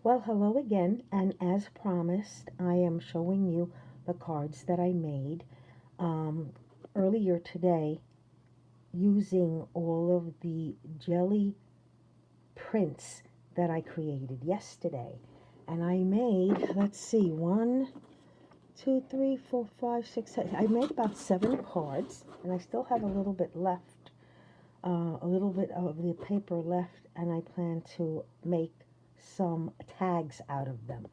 Well, hello again, and as promised, I am showing you the cards that I made um, earlier today using all of the jelly prints that I created yesterday. And I made, let's see, 1, 2, 3, 4, 5, 6, 7. I made about 7 cards, and I still have a little bit left, a little bit of the paper left, and I plan to make some tags out of them.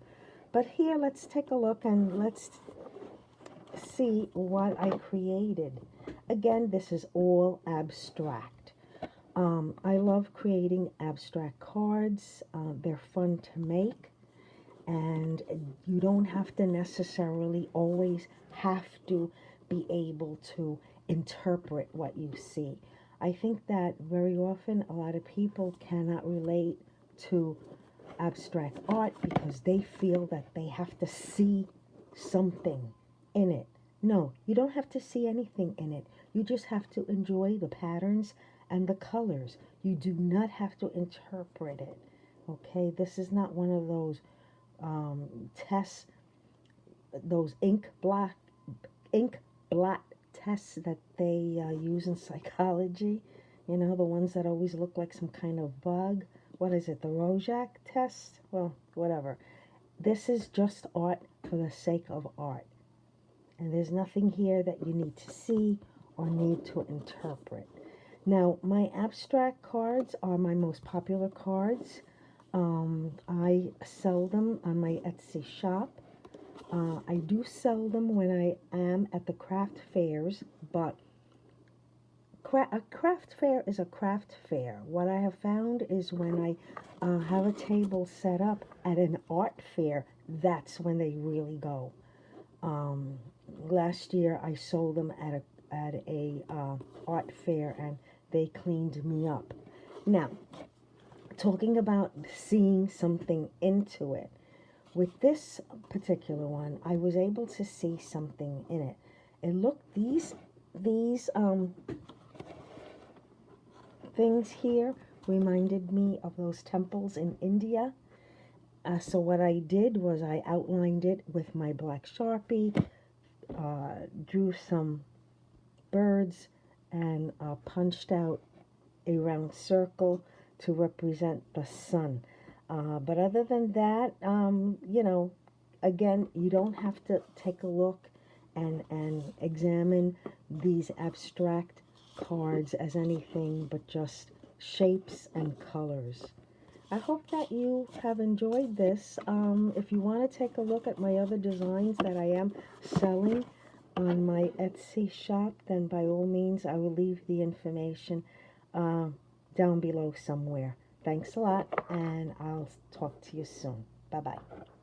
But here, let's take a look and let's see what I created. Again, this is all abstract. I love creating abstract cards. They're fun to make, and you don't have to necessarily always have to be able to interpret what you see. I think that very often a lot of people cannot relate to abstract art because they feel that they have to see something in it. No, you don't have to see anything in it. You just have to enjoy the patterns and the colors. You do not have to interpret it. Okay, this is not one of those tests, those ink blot tests that they use in psychology. You know, the ones that always look like some kind of bug. What is it, the Rorschach test? Well, whatever. This is just art for the sake of art. And there's nothing here that you need to see or need to interpret. Now, my abstract cards are my most popular cards. I sell them on my Etsy shop. I do sell them when I am at the craft fairs, but a craft fair is a craft fair. What I have found is when I have a table set up at an art fair, that's when they really go. Um, Last year I sold them at a art fair, and they cleaned me up. Now, talking about seeing something into it. With this particular one, I was able to see something in it. And look, these things here reminded me of those temples in India. So what I did was I outlined it with my black Sharpie, drew some birds, and punched out a round circle to represent the sun. But other than that, again, you don't have to take a look and examine these abstract cards as anything but just shapes and colors. I hope that you have enjoyed this. If you want to take a look at my other designs that I am selling on my Etsy shop, then by all means I will leave the information uh, down below somewhere. Thanks a lot, and I'll talk to you soon. Bye-bye.